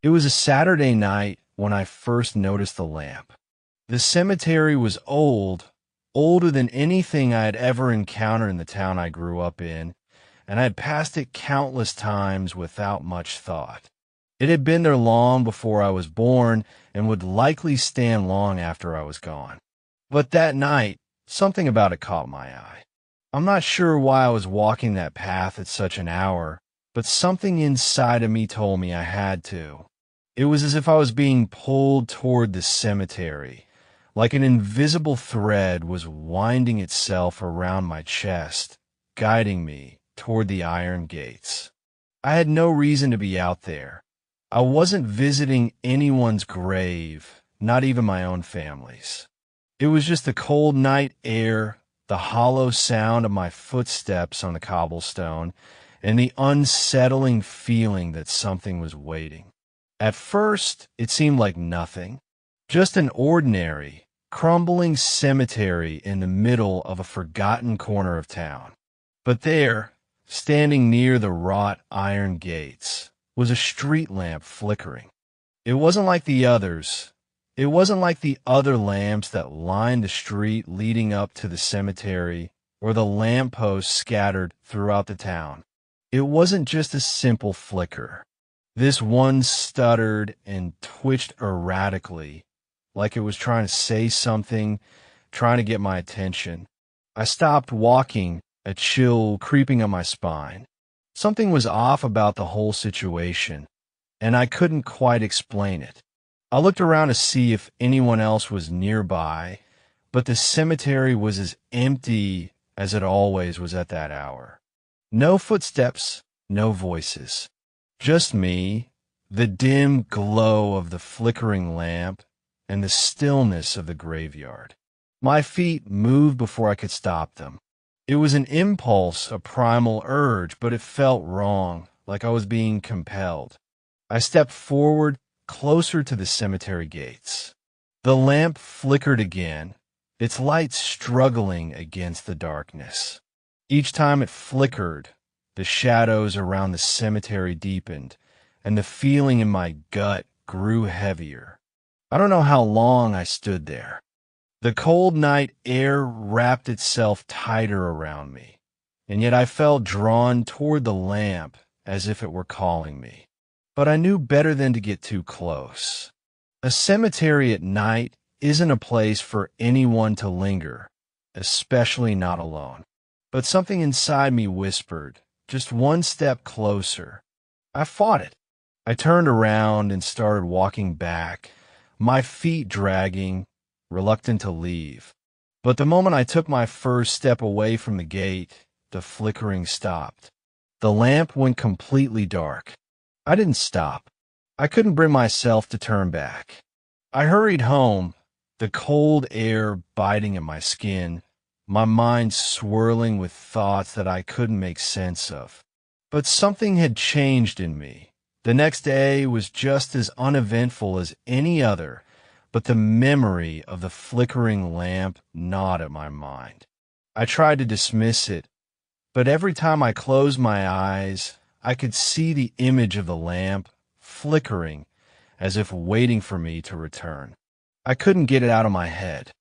It was a Saturday night when I first noticed the lamp. The cemetery was old, older than anything I had ever encountered in the town I grew up in, and I had passed it countless times without much thought. It had been there long before I was born and would likely stand long after I was gone. But that night, something about it caught my eye. I'm not sure why I was walking that path at such an hour, but something inside of me told me I had to. It was as if I was being pulled toward the cemetery, like an invisible thread was winding itself around my chest, guiding me toward the iron gates. I had no reason to be out there. I wasn't visiting anyone's grave, not even my own family's. It was just the cold night air, the hollow sound of my footsteps on the cobblestone, and the unsettling feeling that something was waiting. At first, it seemed like nothing, just an ordinary, crumbling cemetery in the middle of a forgotten corner of town. But there, standing near the wrought iron gates, was a street lamp flickering. It wasn't like the others. It wasn't like the other lamps that lined the street leading up to the cemetery or the lampposts scattered throughout the town. It wasn't just a simple flicker. This one stuttered and twitched erratically, like it was trying to say something, trying to get my attention. I stopped walking, a chill creeping up my spine. Something was off about the whole situation, and I couldn't quite explain it. I looked around to see if anyone else was nearby, but the cemetery was as empty as it always was at that hour. No footsteps, no voices. Just me, the dim glow of the flickering lamp, and the stillness of the graveyard. My feet moved before I could stop them. It was an impulse, a primal urge, but it felt wrong, like I was being compelled. I stepped forward, closer to the cemetery gates. The lamp flickered again, its light struggling against the darkness. Each time it flickered, the shadows around the cemetery deepened, and the feeling in my gut grew heavier. I don't know how long I stood there. The cold night air wrapped itself tighter around me, and yet I felt drawn toward the lamp as if it were calling me. But I knew better than to get too close. A cemetery at night isn't a place for anyone to linger, especially not alone. But something inside me whispered, just one step closer. I fought it. I turned around and started walking back, my feet dragging, reluctant to leave. But the moment I took my first step away from the gate, the flickering stopped. The lamp went completely dark. I didn't stop. I couldn't bring myself to turn back. I hurried home, the cold air biting at my skin, my mind swirling with thoughts that I couldn't make sense of. But something had changed in me. The next day was just as uneventful as any other, but the memory of the flickering lamp gnawed at my mind. I tried to dismiss it, but every time I closed my eyes, I could see the image of the lamp flickering as if waiting for me to return. I couldn't get it out of my head.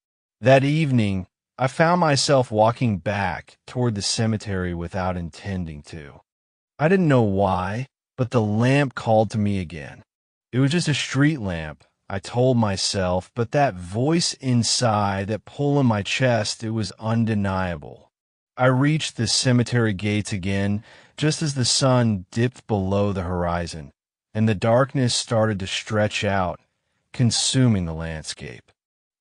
That evening, I found myself walking back toward the cemetery without intending to. I didn't know why, but the lamp called to me again. It was just a street lamp, I told myself, but that voice inside, that pull in my chest, it was undeniable. I reached the cemetery gates again, just as the sun dipped below the horizon, and the darkness started to stretch out, consuming the landscape.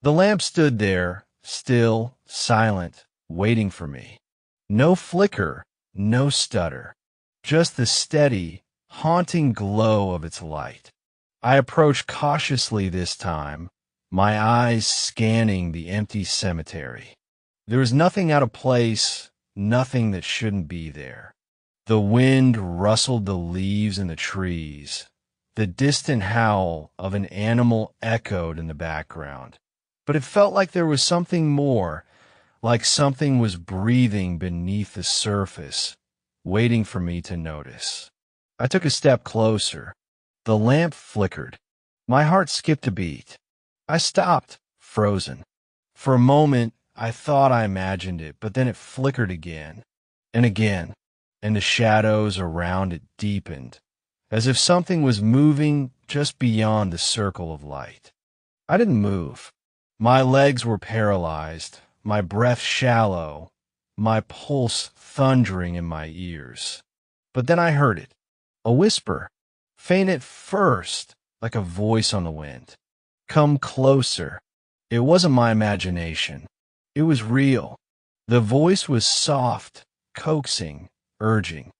The lamp stood there, still, silent, waiting for me. No flicker, no stutter, just the steady, haunting glow of its light. I approached cautiously this time, my eyes scanning the empty cemetery. There was nothing out of place, nothing that shouldn't be there. The wind rustled the leaves in the trees. The distant howl of an animal echoed in the background. But it felt like there was something more, like something was breathing beneath the surface, waiting for me to notice. I took a step closer. The lamp flickered. My heart skipped a beat. I stopped, frozen. For a moment, I thought I imagined it, but then it flickered again, and the shadows around it deepened, as if something was moving just beyond the circle of light. I didn't move. My legs were paralyzed, my breath shallow, my pulse thundering in my ears. But then I heard it, a whisper, faint at first, like a voice on the wind. Come closer. It wasn't my imagination. It was real. The voice was soft, coaxing, urging.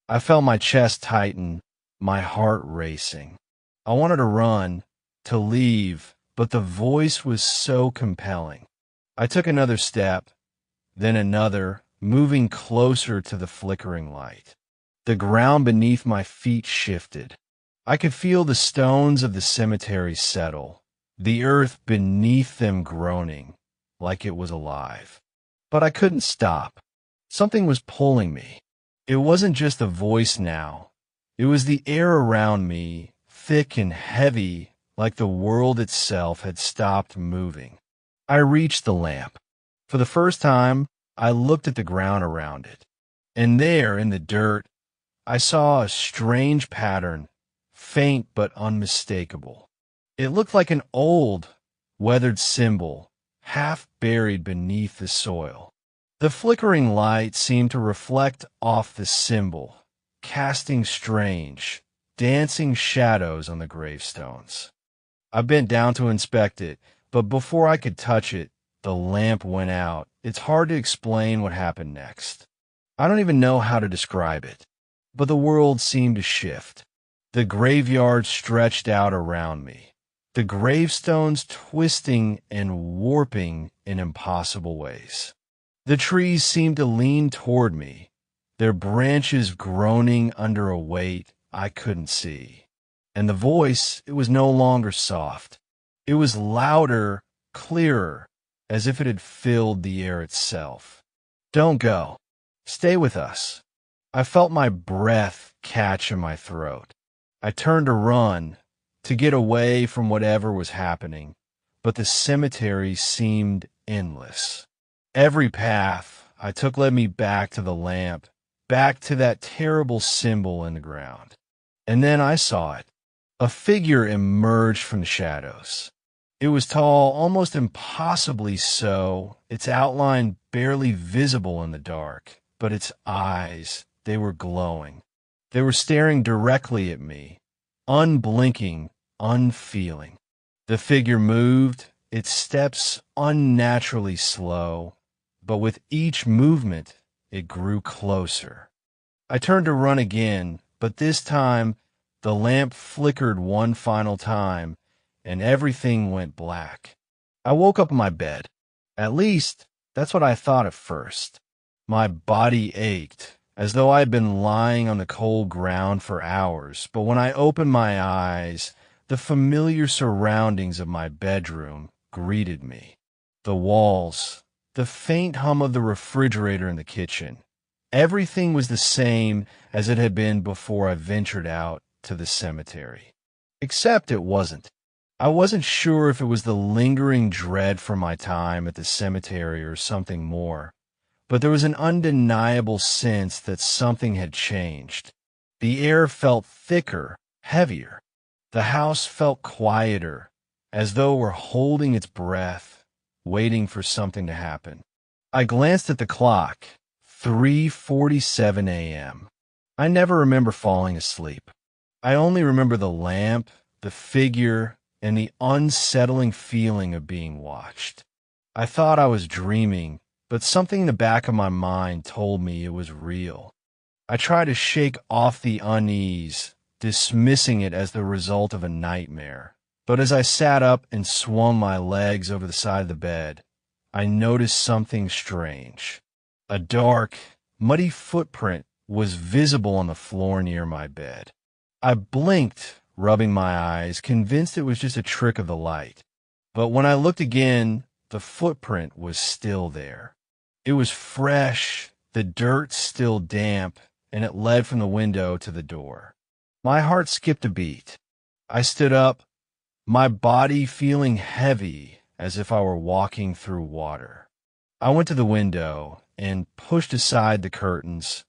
I felt my chest tighten, my heart racing. I wanted to run, to leave, but the voice was so compelling. I took another step, then another, moving closer to the flickering light. The ground beneath my feet shifted. I could feel the stones of the cemetery settle, the earth beneath them groaning, like it was alive. But I couldn't stop. Something was pulling me. It wasn't just a voice now. It was the air around me, thick and heavy, like the world itself had stopped moving. I reached the lamp. For the first time, I looked at the ground around it. And there, in the dirt, I saw a strange pattern, faint but unmistakable. It looked like an old, weathered symbol, half buried beneath the soil. The flickering light seemed to reflect off the symbol, casting strange, dancing shadows on the gravestones. I bent down to inspect it, but before I could touch it, the lamp went out. It's hard to explain what happened next. I don't even know how to describe it, but the world seemed to shift. The graveyard stretched out around me, the gravestones twisting and warping in impossible ways. The trees seemed to lean toward me, their branches groaning under a weight I couldn't see. And the voice, it was no longer soft. It was louder, clearer, as if it had filled the air itself. Don't go. Stay with us. I felt my breath catch in my throat. I turned to run, to get away from whatever was happening, but the cemetery seemed endless. Every path I took led me back to the lamp, back to that terrible symbol in the ground. And then I saw it. A figure emerged from the shadows. It was tall, almost impossibly so, its outline barely visible in the dark, but its eyes, they were glowing. They were staring directly at me, unblinking, unfeeling. The figure moved, its steps unnaturally slow, but with each movement, it grew closer. I turned to run again, but this time, the lamp flickered one final time, and everything went black. I woke up in my bed. At least, that's what I thought at first. My body ached, as though I had been lying on the cold ground for hours, but when I opened my eyes, the familiar surroundings of my bedroom greeted me. The walls, the faint hum of the refrigerator in the kitchen. Everything was the same as it had been before I ventured out to the cemetery. Except it wasn't. I wasn't sure if it was the lingering dread from my time at the cemetery or something more, but there was an undeniable sense that something had changed. The air felt thicker, heavier. The house felt quieter, as though it were holding its breath, waiting for something to happen. I glanced at the clock. 3:47 a.m. I never remember falling asleep. I only remember the lamp, the figure, and the unsettling feeling of being watched. I thought I was dreaming, but something in the back of my mind told me it was real. I tried to shake off the unease, dismissing it as the result of a nightmare. But as I sat up and swung my legs over the side of the bed, I noticed something strange. A dark, muddy footprint was visible on the floor near my bed. I blinked, rubbing my eyes, convinced it was just a trick of the light. But when I looked again, the footprint was still there. It was fresh, the dirt still damp, and it led from the window to the door. My heart skipped a beat. I stood up, my body feeling heavy as if I were walking through water. I went to the window and pushed aside the curtains.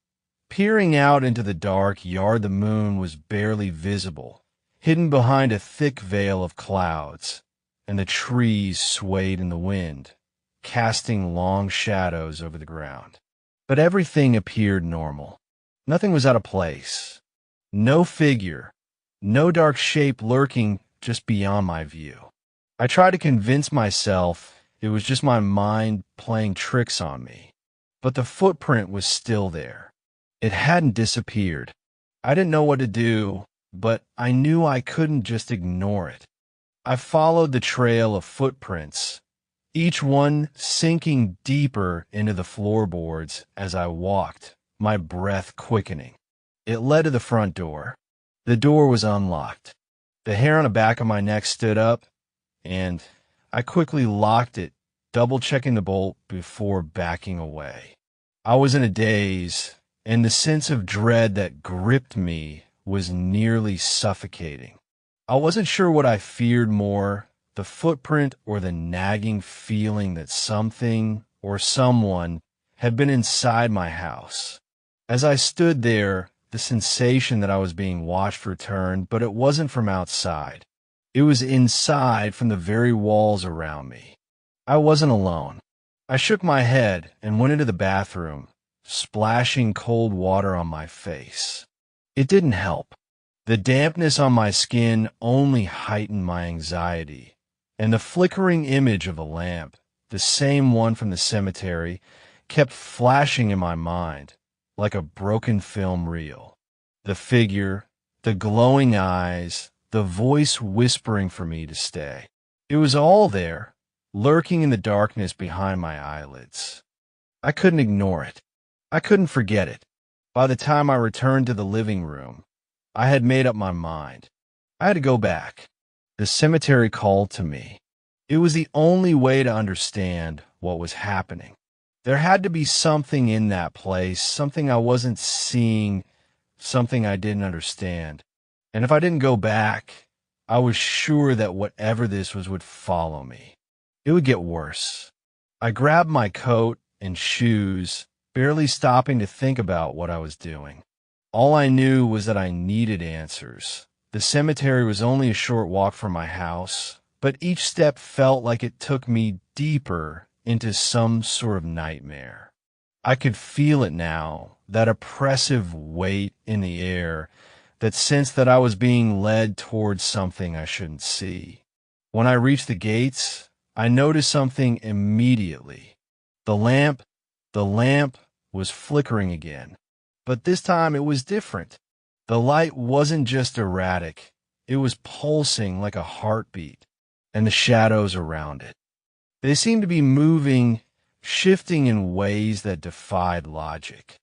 Peering out into the dark yard, the moon was barely visible, hidden behind a thick veil of clouds, and the trees swayed in the wind, casting long shadows over the ground. But everything appeared normal. Nothing was out of place. No figure, no dark shape lurking just beyond my view. I tried to convince myself it was just my mind playing tricks on me, but the footprint was still there. It hadn't disappeared. I didn't know what to do, but I knew I couldn't just ignore it. I followed the trail of footprints, each one sinking deeper into the floorboards as I walked, my breath quickening. It led to the front door. The door was unlocked. The hair on the back of my neck stood up, and I quickly locked it, double-checking the bolt before backing away. I was in a daze, and the sense of dread that gripped me was nearly suffocating. I wasn't sure what I feared more, the footprint or the nagging feeling that something or someone had been inside my house. As I stood there, the sensation that I was being watched returned, but it wasn't from outside. It was inside from the very walls around me. I wasn't alone. I shook my head and went into the bathroom, splashing cold water on my face. It didn't help. The dampness on my skin only heightened my anxiety, and the flickering image of a lamp, the same one from the cemetery, kept flashing in my mind like a broken film reel. The figure, the glowing eyes, the voice whispering for me to stay. It was all there, lurking in the darkness behind my eyelids. I couldn't ignore it. I couldn't forget it. By the time I returned to the living room, I had made up my mind. I had to go back. The cemetery called to me. It was the only way to understand what was happening. There had to be something in that place, something I wasn't seeing, something I didn't understand. And if I didn't go back, I was sure that whatever this was would follow me. It would get worse. I grabbed my coat and shoes, barely stopping to think about what I was doing. All I knew was that I needed answers. The cemetery was only a short walk from my house, but each step felt like it took me deeper into some sort of nightmare. I could feel it now, that oppressive weight in the air, that sense that I was being led towards something I shouldn't see. When I reached the gates, I noticed something immediately. The lamp was flickering again. But this time it was different. The light wasn't just erratic. It was pulsing like a heartbeat, and the shadows around it. They seemed to be moving, shifting in ways that defied logic.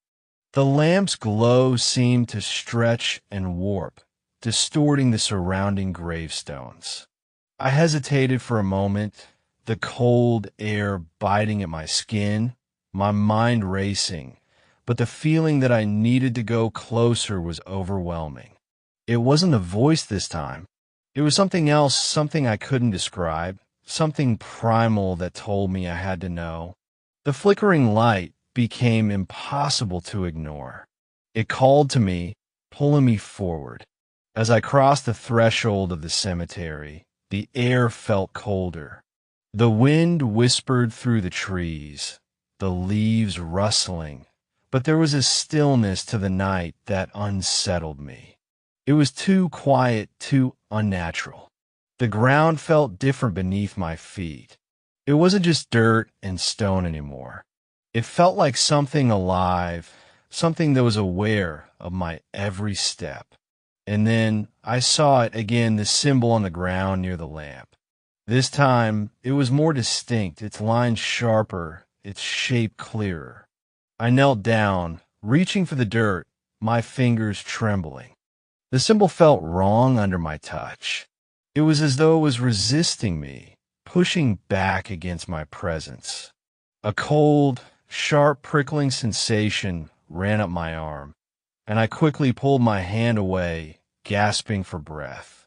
The lamp's glow seemed to stretch and warp, distorting the surrounding gravestones. I hesitated for a moment, the cold air biting at my skin, my mind racing. But the feeling that I needed to go closer was overwhelming. It wasn't a voice this time. It was something else, something I couldn't describe, something primal that told me I had to know. The flickering light became impossible to ignore. It called to me, pulling me forward. As I crossed the threshold of the cemetery, the air felt colder. The wind whispered through the trees, the leaves rustling. But there was a stillness to the night that unsettled me. It was too quiet, too unnatural. The ground felt different beneath my feet. It wasn't just dirt and stone anymore. It felt like something alive, something that was aware of my every step. And then I saw it again, the symbol on the ground near the lamp. This time, it was more distinct, its lines sharper, its shape clearer. I knelt down, reaching for the dirt, my fingers trembling. The symbol felt wrong under my touch. It was as though it was resisting me, pushing back against my presence. A cold, sharp, prickling sensation ran up my arm, and I quickly pulled my hand away, gasping for breath.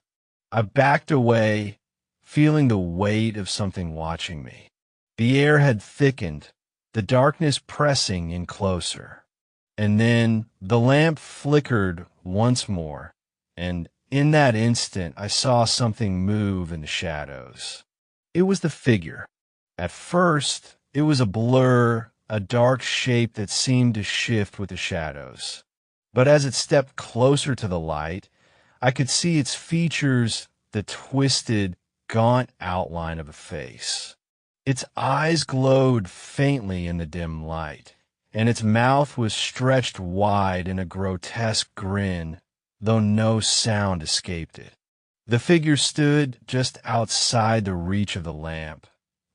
I backed away, feeling the weight of something watching me. The air had thickened, the darkness pressing in closer. And then the lamp flickered once more, and in that instant I saw something move in the shadows. It was the figure. At first, it was a blur, a dark shape that seemed to shift with the shadows. But as it stepped closer to the light, I could see its features, the twisted, gaunt outline of a face. Its eyes glowed faintly in the dim light, and its mouth was stretched wide in a grotesque grin, though no sound escaped it. The figure stood just outside the reach of the lamp,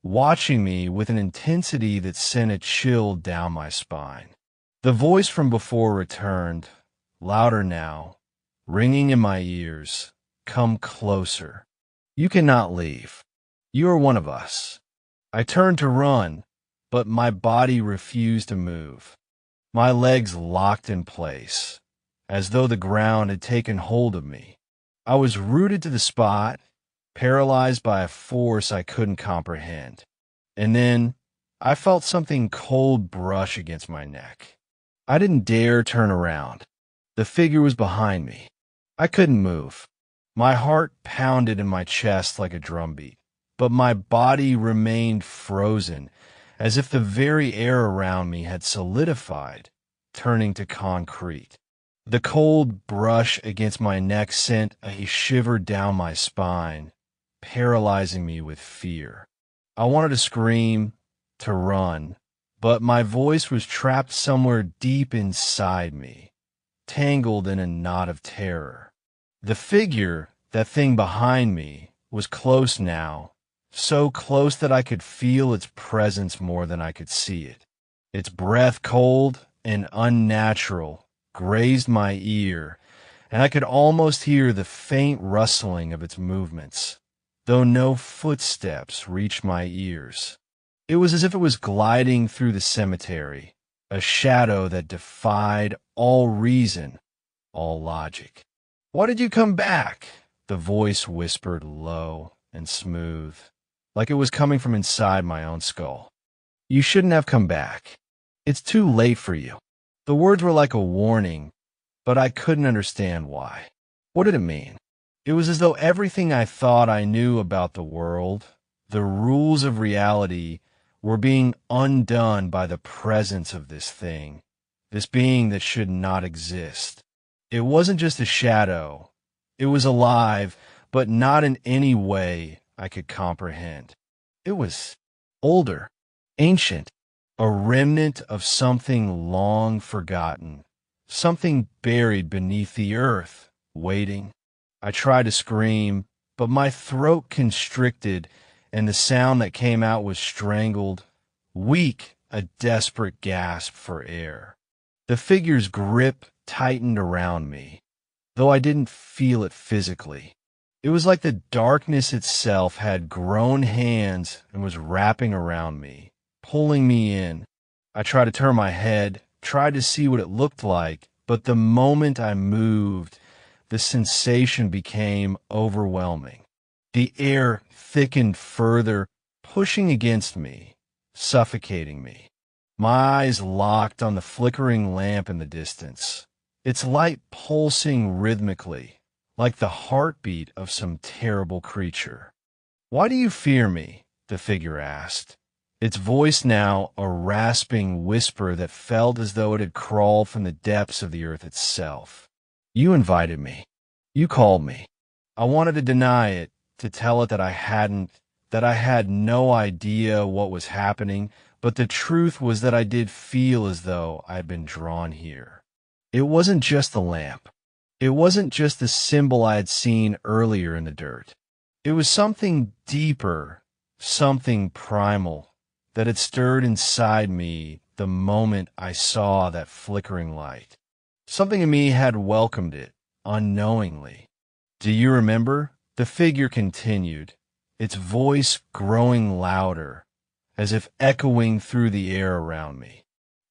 watching me with an intensity that sent a chill down my spine. The voice from before returned, louder now, ringing in my ears. Come closer. You cannot leave. You are one of us. I turned to run, but my body refused to move. My legs locked in place, as though the ground had taken hold of me. I was rooted to the spot, paralyzed by a force I couldn't comprehend. And then I felt something cold brush against my neck. I didn't dare turn around. The figure was behind me. I couldn't move. My heart pounded in my chest like a drumbeat, but my body remained frozen, as if the very air around me had solidified, turning to concrete. The cold brush against my neck sent a shiver down my spine, paralyzing me with fear. I wanted to scream, to run, but my voice was trapped somewhere deep inside me, tangled in a knot of terror. The figure, that thing behind me, was close now, so close that I could feel its presence more than I could see it. Its breath, cold and unnatural, grazed my ear, and I could almost hear the faint rustling of its movements, though no footsteps reached my ears. It was as if it was gliding through the cemetery, a shadow that defied all reason, all logic. "Why did you come back?" the voice whispered low and smooth, like it was coming from inside my own skull. "You shouldn't have come back. It's too late for you." The words were like a warning, but I couldn't understand why. What did it mean? It was as though everything I thought I knew about the world, the rules of reality, were being undone by the presence of this thing, this being that should not exist. It wasn't just a shadow. It was alive, but not in any way I could comprehend. It was older, ancient, a remnant of something long forgotten, something buried beneath the earth, waiting. I tried to scream, but my throat constricted, and the sound that came out was strangled, weak, a desperate gasp for air. The figure's grip tightened around me, though I didn't feel it physically. It was like the darkness itself had grown hands and was wrapping around me, pulling me in. I tried to turn my head, tried to see what it looked like, but the moment I moved, the sensation became overwhelming. The air thickened further, pushing against me, suffocating me. My eyes locked on the flickering lamp in the distance, its light pulsing rhythmically, like the heartbeat of some terrible creature. "Why do you fear me?" the figure asked, its voice now a rasping whisper that felt as though it had crawled from the depths of the earth itself. "You invited me. You called me. I wanted to deny it, to tell it that I hadn't, that I had no idea what was happening, but the truth was that I did feel as though I had been drawn here. It wasn't just the lamp. It wasn't just the symbol I had seen earlier in the dirt. It was something deeper, something primal, that had stirred inside me the moment I saw that flickering light. Something in me had welcomed it, unknowingly. "Do you remember?" the figure continued, its voice growing louder, as if echoing through the air around me.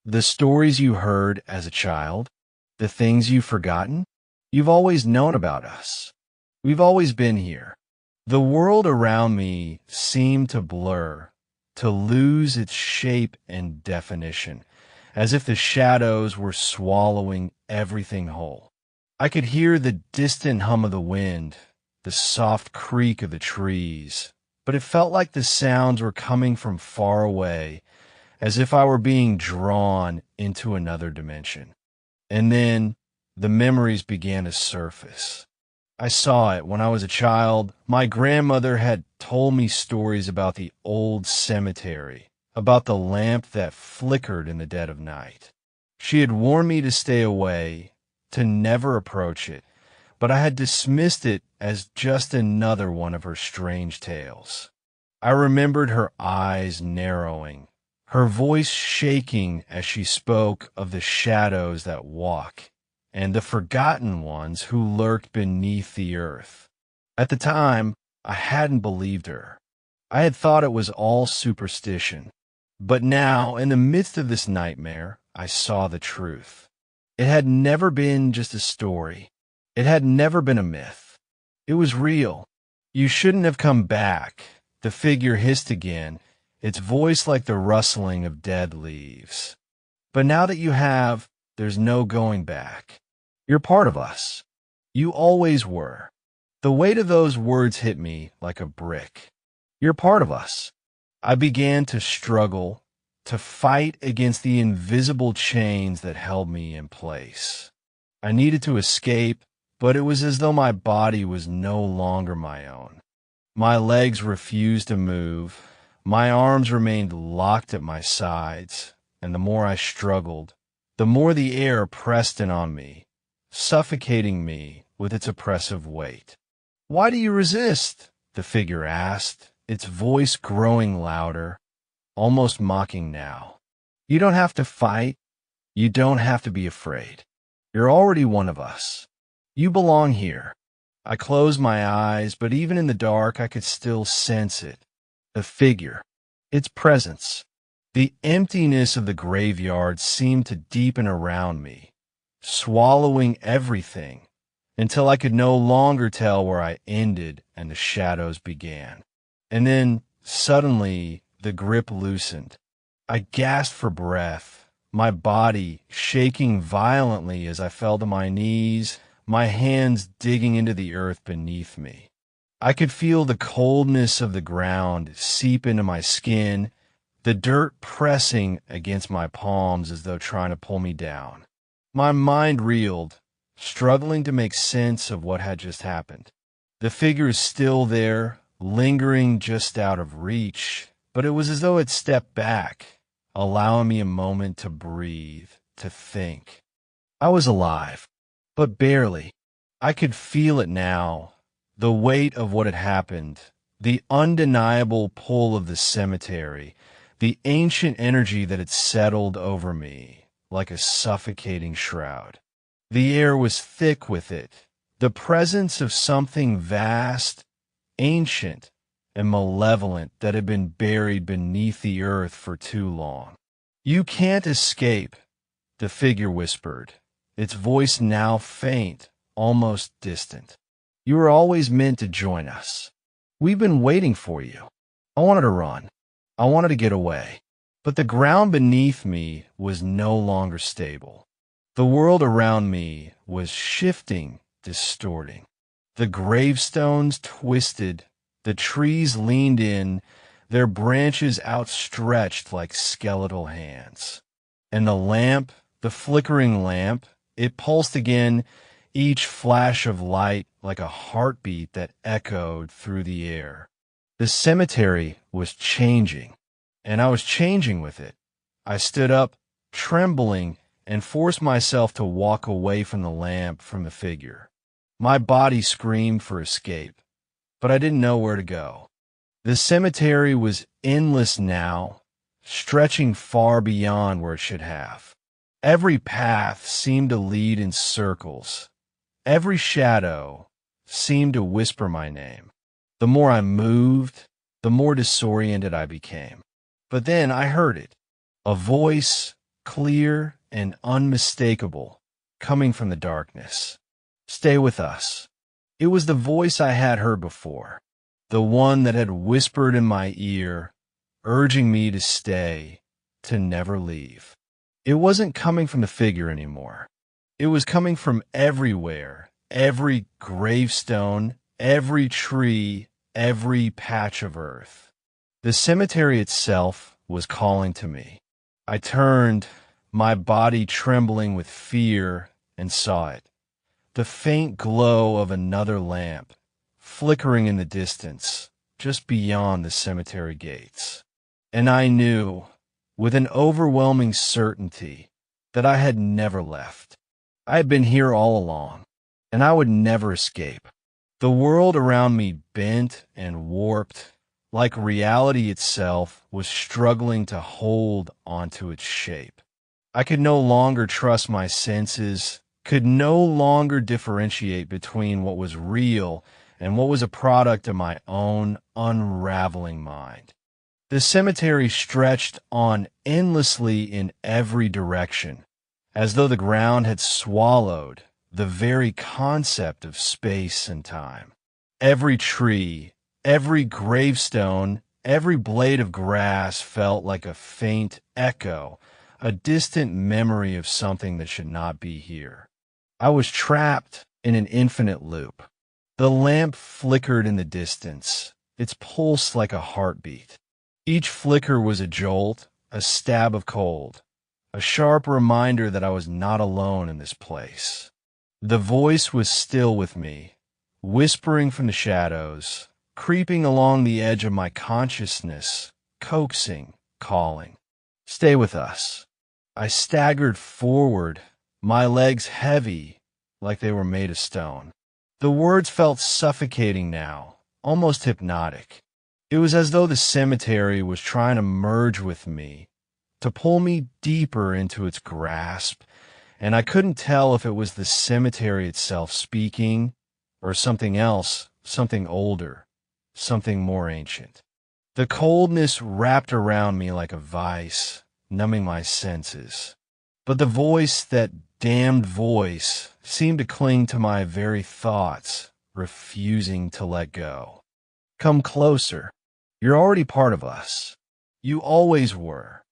"The stories you heard as a child? The things you've forgotten? You've always known about us. We've always been here. The world around me seemed to blur, to lose its shape and definition, as if the shadows were swallowing everything whole. I could hear the distant hum of the wind, the soft creak of the trees, but it felt like the sounds were coming from far away, as if I were being drawn into another dimension. And then the memories began to surface. I saw it when I was a child. My grandmother had told me stories about the old cemetery, about the lamp that flickered in the dead of night. She had warned me to stay away, to never approach it, but I had dismissed it as just another one of her strange tales. I remembered her eyes narrowing, her voice shaking as she spoke of the shadows that walk, and the forgotten ones who lurked beneath the earth. At the time, I hadn't believed her. I had thought it was all superstition. But now, in the midst of this nightmare, I saw the truth. It had never been just a story. It had never been a myth. It was real. You shouldn't have come back. The figure hissed again, its voice like the rustling of dead leaves. But now that you have, there's no going back. You're part of us. You always were. The weight of those words hit me like a brick. You're part of us. I began to struggle, to fight against the invisible chains that held me in place. I needed to escape, but it was as though my body was no longer my own. My legs refused to move. My arms remained locked at my sides, and the more I struggled, the more the air pressed in on me, suffocating me with its oppressive weight. "Why do you resist?" the figure asked, its voice growing louder, almost mocking now. "You don't have to fight. You don't have to be afraid. You're already one of us. You belong here." I closed my eyes, but even in the dark I could still sense it. The figure, its presence. The emptiness of the graveyard seemed to deepen around me, swallowing everything, until I could no longer tell where I ended and the shadows began. And then, suddenly, the grip loosened. I gasped for breath, my body shaking violently as I fell to my knees, my hands digging into the earth beneath me. I could feel the coldness of the ground seep into my skin, the dirt pressing against my palms as though trying to pull me down. My mind reeled, struggling to make sense of what had just happened. The figure is still there, lingering just out of reach, but it was as though it stepped back, allowing me a moment to breathe, to think. I was alive, but barely. I could feel it now, the weight of what had happened, the undeniable pull of the cemetery, the ancient energy that had settled over me like a suffocating shroud. The air was thick with it, the presence of something vast, ancient, and malevolent that had been buried beneath the earth for too long. "You can't escape," the figure whispered, its voice now faint, almost distant. "You were always meant to join us. We've been waiting for you." I wanted to run. I wanted to get away. But the ground beneath me was no longer stable. The world around me was shifting, distorting. The gravestones twisted, the trees leaned in, their branches outstretched like skeletal hands. And the lamp, the flickering lamp, it pulsed again, each flash of light like a heartbeat that echoed through the air. The cemetery was changing, and I was changing with it. I stood up, trembling, and forced myself to walk away from the lamp, from the figure. My body screamed for escape, but I didn't know where to go. The cemetery was endless now, stretching far beyond where it should have. Every path seemed to lead in circles. Every shadow seemed to whisper my name. The more I moved, the more disoriented I became. But then I heard it, a voice, clear and unmistakable, coming from the darkness. "Stay with us. It was the voice I had heard before, the one that had whispered in my ear, urging me to stay, to never leave. It wasn't coming from the figure anymore. It was coming from everywhere, every gravestone, every tree, every patch of earth. The cemetery itself was calling to me. I turned, my body trembling with fear, and saw it. The faint glow of another lamp, flickering in the distance, just beyond the cemetery gates. And I knew, with an overwhelming certainty, that I had never left. I had been here all along, and I would never escape. The world around me bent and warped, like reality itself was struggling to hold onto its shape. I could no longer trust my senses, could no longer differentiate between what was real and what was a product of my own unraveling mind. The cemetery stretched on endlessly in every direction, as though the ground had swallowed the very concept of space and time. Every tree, every gravestone, every blade of grass felt like a faint echo, a distant memory of something that should not be here. I was trapped in an infinite loop. The lamp flickered in the distance, its pulse like a heartbeat. Each flicker was a jolt, a stab of cold, a sharp reminder that I was not alone in this place. The voice was still with me, whispering from the shadows, creeping along the edge of my consciousness, coaxing, calling. Stay with us. I staggered forward, my legs heavy, like they were made of stone. The words felt suffocating now, almost hypnotic. It was as though the cemetery was trying to merge with me, to pull me deeper into its grasp, and I couldn't tell if it was the cemetery itself speaking, or something else, something older, something more ancient. The coldness wrapped around me like a vice, numbing my senses. But the voice, that damned voice, seemed to cling to my very thoughts, refusing to let go. Come closer. You're already part of us. You always were.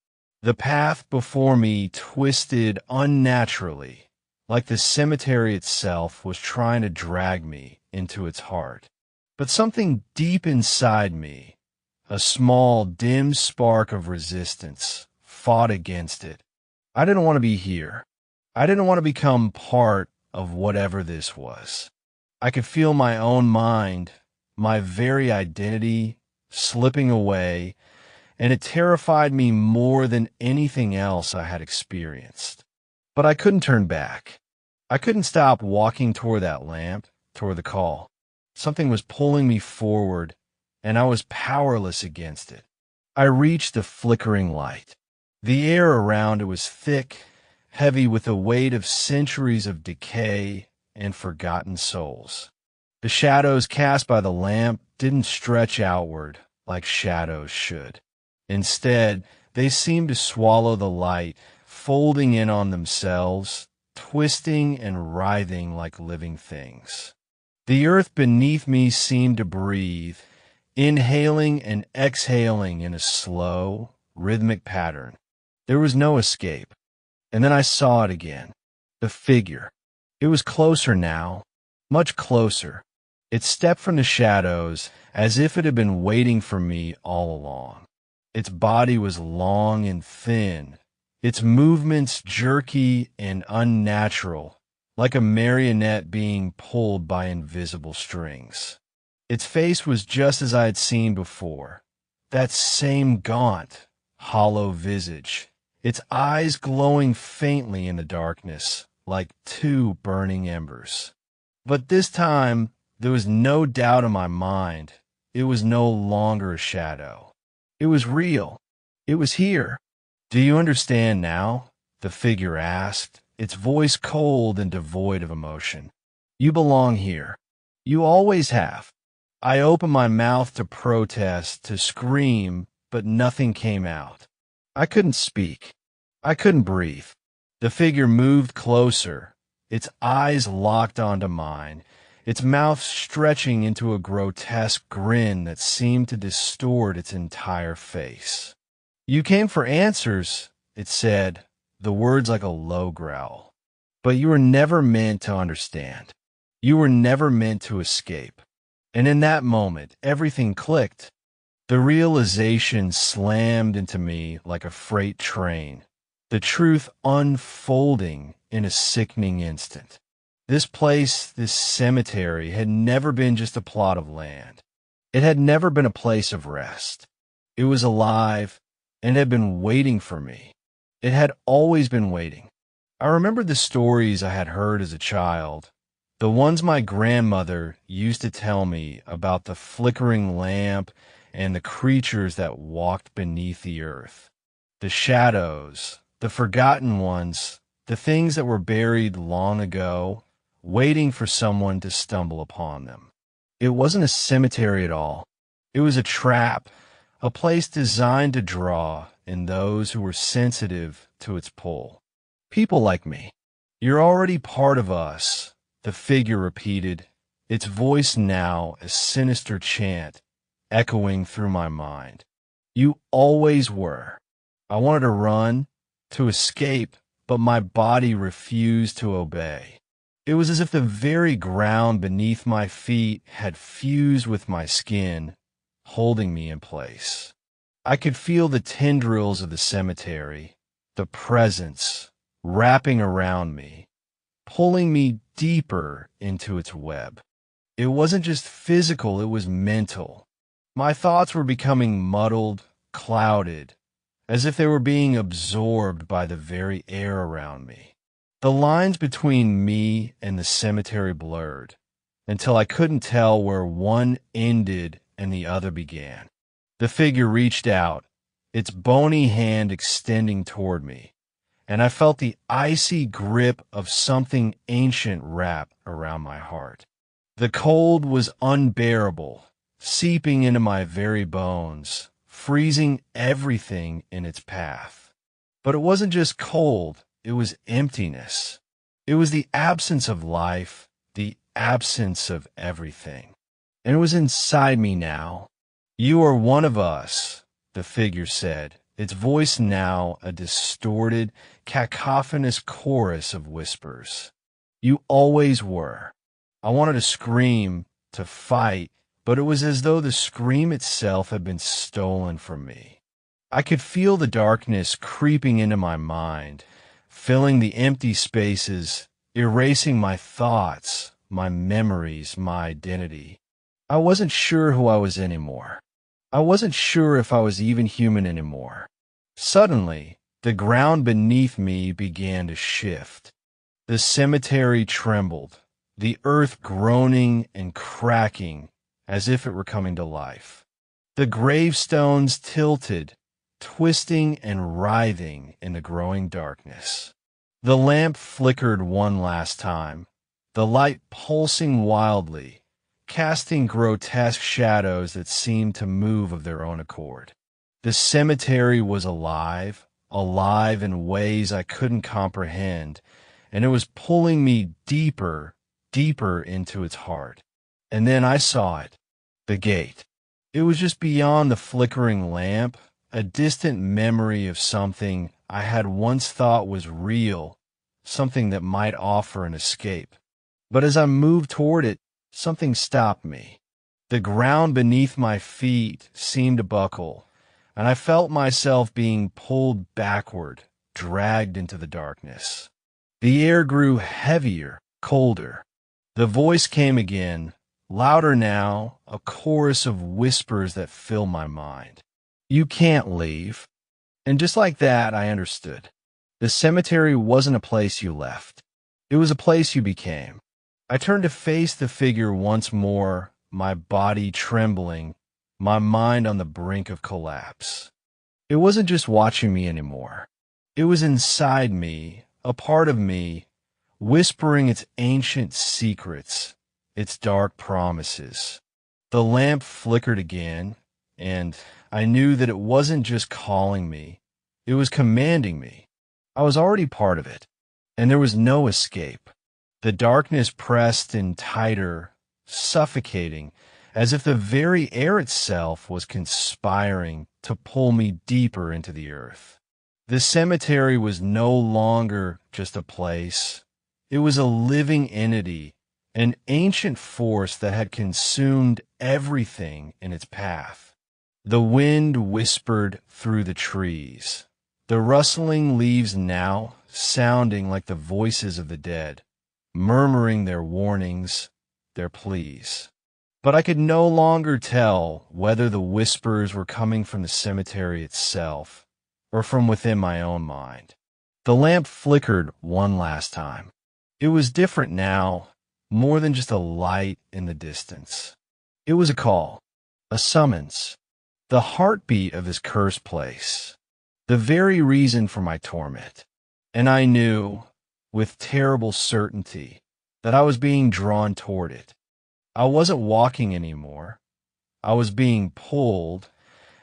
The path before me twisted unnaturally, like the cemetery itself was trying to drag me into its heart. But something deep inside me, a small, dim spark of resistance, fought against it. I didn't want to be here. I didn't want to become part of whatever this was. I could feel my own mind, my very identity, slipping away, and it terrified me more than anything else I had experienced. But I couldn't turn back. I couldn't stop walking toward that lamp, toward the call. Something was pulling me forward, and I was powerless against it. I reached the flickering light. The air around it was thick, heavy with the weight of centuries of decay and forgotten souls. The shadows cast by the lamp didn't stretch outward like shadows should. Instead, they seemed to swallow the light, folding in on themselves, twisting and writhing like living things. The earth beneath me seemed to breathe, inhaling and exhaling in a slow, rhythmic pattern. There was no escape. And then I saw it again. The figure. It was closer now, much closer. It stepped from the shadows as if it had been waiting for me all along. Its body was long and thin, its movements jerky and unnatural, like a marionette being pulled by invisible strings. Its face was just as I had seen before, that same gaunt, hollow visage, its eyes glowing faintly in the darkness, like two burning embers. But this time, there was no doubt in my mind. It was no longer a shadow. It was real. It was here. Do you understand now? The figure asked, its voice cold and devoid of emotion. You belong here. You always have. I opened my mouth to protest, to scream, but nothing came out. I couldn't speak. I couldn't breathe. The figure moved closer, its eyes locked onto mine, its mouth stretching into a grotesque grin that seemed to distort its entire face. "You came for answers," it said, the words like a low growl. "But you were never meant to understand. You were never meant to escape." And in that moment, everything clicked. The realization slammed into me like a freight train, the truth unfolding in a sickening instant. This place, this cemetery, had never been just a plot of land. It had never been a place of rest. It was alive and had been waiting for me. It had always been waiting. I remembered the stories I had heard as a child, the ones my grandmother used to tell me about the flickering lamp and the creatures that walked beneath the earth. The shadows, the forgotten ones, the things that were buried long ago, waiting for someone to stumble upon them. It wasn't a cemetery at all. It was a trap, a place designed to draw in those who were sensitive to its pull. People like me. "You're already part of us," the figure repeated, its voice now a sinister chant echoing through my mind. "You always were." I wanted to run, to escape, but my body refused to obey. It was as if the very ground beneath my feet had fused with my skin, holding me in place. I could feel the tendrils of the cemetery, the presence, wrapping around me, pulling me deeper into its web. It wasn't just physical, it was mental. My thoughts were becoming muddled, clouded, as if they were being absorbed by the very air around me. The lines between me and the cemetery blurred, until I couldn't tell where one ended and the other began. The figure reached out, its bony hand extending toward me, and I felt the icy grip of something ancient wrap around my heart. The cold was unbearable, seeping into my very bones, freezing everything in its path. But it wasn't just cold, it was emptiness. It was the absence of life, the absence of everything. And it was inside me now. "You are one of us," the figure said, its voice now a distorted, cacophonous chorus of whispers. "You always were." I wanted to scream, to fight, but it was as though the scream itself had been stolen from me. I could feel the darkness creeping into my mind, filling the empty spaces, erasing my thoughts, my memories, my identity. I wasn't sure who I was anymore. I wasn't sure if I was even human anymore. Suddenly, the ground beneath me began to shift. The cemetery trembled, the earth groaning and cracking as if it were coming to life. The gravestones tilted, twisting and writhing in the growing darkness. The lamp flickered one last time, the light pulsing wildly, casting grotesque shadows that seemed to move of their own accord. The cemetery was alive, alive in ways I couldn't comprehend, and it was pulling me deeper, deeper into its heart. And then I saw it, the gate. It was just beyond the flickering lamp, a distant memory of something I had once thought was real, something that might offer an escape. But as I moved toward it, something stopped me. The ground beneath my feet seemed to buckle, and I felt myself being pulled backward, dragged into the darkness. The air grew heavier, colder. The voice came again, louder now, a chorus of whispers that filled my mind. "You can't leave." And just like that, I understood. The cemetery wasn't a place you left. It was a place you became. I turned to face the figure once more, my body trembling, my mind on the brink of collapse. It wasn't just watching me anymore. It was inside me, a part of me, whispering its ancient secrets, its dark promises. The lamp flickered again, and I knew that it wasn't just calling me, it was commanding me. I was already part of it, and there was no escape. The darkness pressed in tighter, suffocating, as if the very air itself was conspiring to pull me deeper into the earth. The cemetery was no longer just a place. It was a living entity, an ancient force that had consumed everything in its path. The wind whispered through the trees, the rustling leaves now sounding like the voices of the dead, murmuring their warnings, their pleas. But I could no longer tell whether the whispers were coming from the cemetery itself or from within my own mind. The lamp flickered one last time. It was different now, more than just a light in the distance. It was a call, a summons, the heartbeat of this cursed place, the very reason for my torment. And I knew, with terrible certainty, that I was being drawn toward it. I wasn't walking anymore. I was being pulled,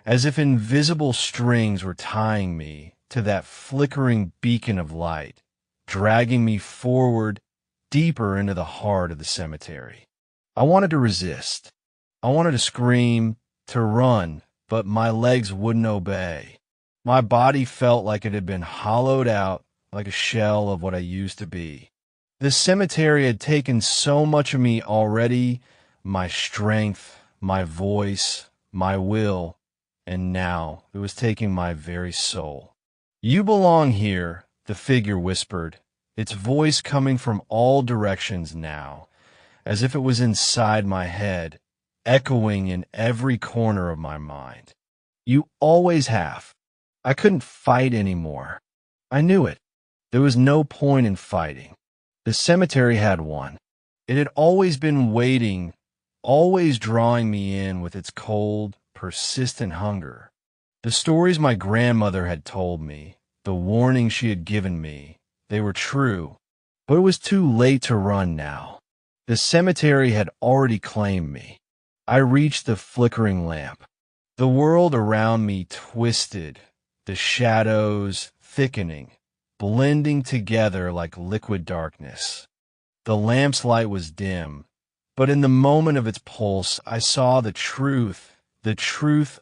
as if invisible strings were tying me to that flickering beacon of light, dragging me forward deeper into the heart of the cemetery. I wanted to resist. I wanted to scream, to run, but my legs wouldn't obey. My body felt like it had been hollowed out like a shell of what I used to be. The cemetery had taken so much of me already, my strength, my voice, my will, and now it was taking my very soul. "You belong here," the figure whispered, its voice coming from all directions now, as if it was inside my head, echoing in every corner of my mind. "You always have." I couldn't fight anymore. I knew it. There was no point in fighting. The cemetery had won. It had always been waiting, always drawing me in with its cold, persistent hunger. The stories my grandmother had told me, the warnings she had given me, they were true. But it was too late to run now. The cemetery had already claimed me. I reached the flickering lamp. The world around me twisted, the shadows thickening, blending together like liquid darkness. The lamp's light was dim, but in the moment of its pulse, I saw the truth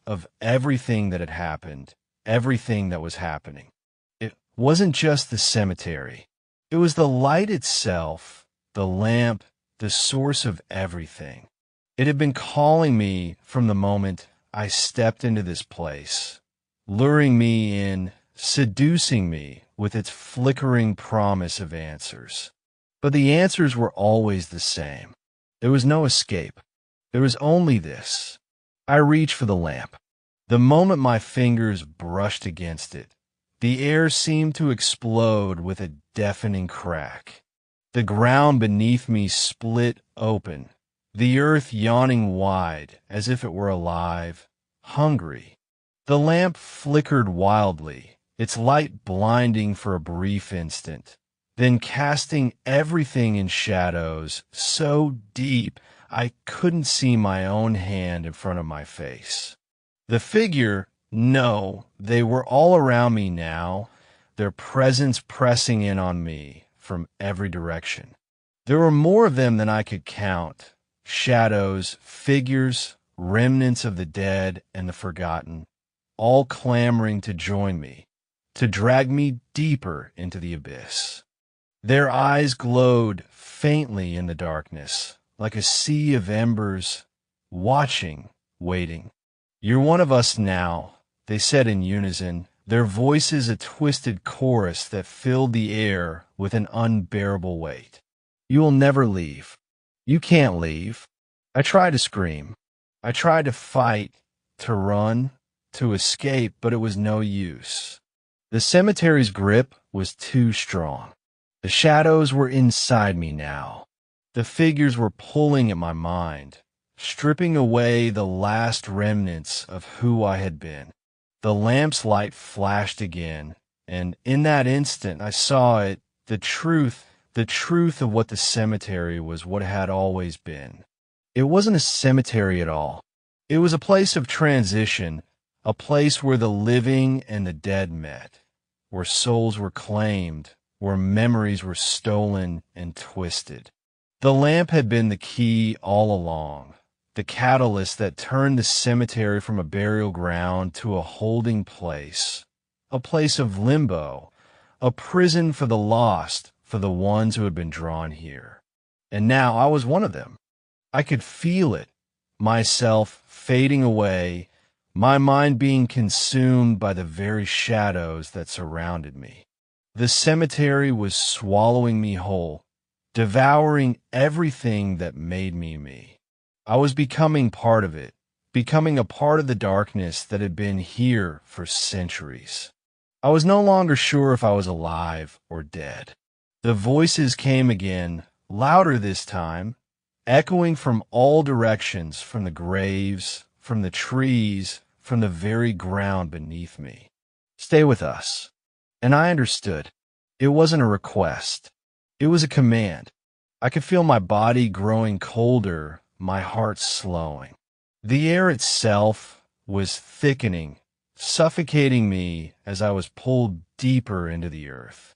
of everything that had happened, everything that was happening. It wasn't just the cemetery. It was the light itself, the lamp, the source of everything. It had been calling me from the moment I stepped into this place, luring me in, seducing me with its flickering promise of answers. But the answers were always the same. There was no escape. There was only this. I reached for the lamp. The moment my fingers brushed against it, the air seemed to explode with a deafening crack. The ground beneath me split open, the earth yawning wide as if it were alive, hungry. The lamp flickered wildly, its light blinding for a brief instant, then casting everything in shadows so deep I couldn't see my own hand in front of my face. The figure, no, they were all around me now, their presence pressing in on me from every direction. There were more of them than I could count, shadows, figures, remnants of the dead and the forgotten, all clamoring to join me, to drag me deeper into the abyss. Their eyes glowed faintly in the darkness, like a sea of embers, watching, waiting. "You're one of us now," they said in unison, their voices a twisted chorus that filled the air with an unbearable weight. "You will never leave. You can't leave." I tried to scream. I tried to fight, to run, to escape, but it was no use. The cemetery's grip was too strong. The shadows were inside me now. The figures were pulling at my mind, stripping away the last remnants of who I had been. The lamp's light flashed again, and in that instant I saw it, the truth of what the cemetery was, what it had always been. It wasn't a cemetery at all. It was a place of transition, a place where the living and the dead met, where souls were claimed, where memories were stolen and twisted. The lamp had been the key all along, the catalyst that turned the cemetery from a burial ground to a holding place, a place of limbo, a prison for the lost, for the ones who had been drawn here. And now I was one of them. I could feel it, myself fading away, my mind being consumed by the very shadows that surrounded me. The cemetery was swallowing me whole, devouring everything that made me me. I was becoming part of it, becoming a part of the darkness that had been here for centuries. I was no longer sure if I was alive or dead. The voices came again, louder this time, echoing from all directions, from the graves, from the trees, from the very ground beneath me. Stay with us. And I understood. It wasn't a request. It was a command. I could feel my body growing colder, my heart slowing. The air itself was thickening, suffocating me as I was pulled deeper into the earth.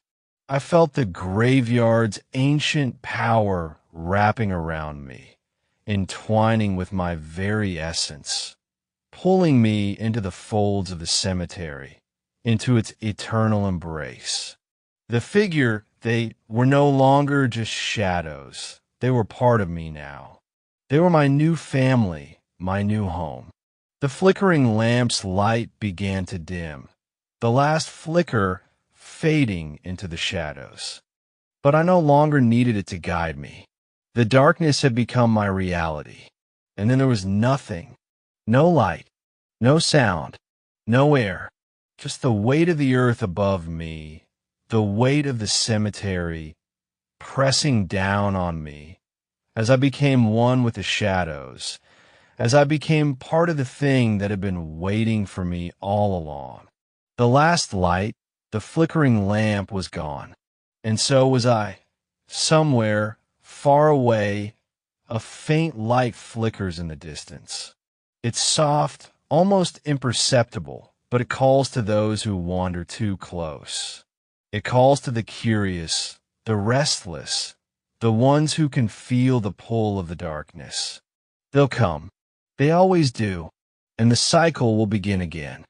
I felt the graveyard's ancient power wrapping around me, entwining with my very essence, pulling me into the folds of the cemetery, into its eternal embrace. The figure, they were no longer just shadows. They were part of me now. They were my new family, my new home. The flickering lamp's light began to dim, the last flicker fading into the shadows. But I no longer needed it to guide me. The darkness had become my reality. And then there was nothing, no light, no sound, no air, just the weight of the earth above me, the weight of the cemetery pressing down on me as I became one with the shadows, as I became part of the thing that had been waiting for me all along. The last light, the flickering lamp, was gone, and so was I. Somewhere, far away, a faint light flickers in the distance. It's soft, almost imperceptible, but it calls to those who wander too close. It calls to the curious, the restless, the ones who can feel the pull of the darkness. They'll come. They always do, and the cycle will begin again.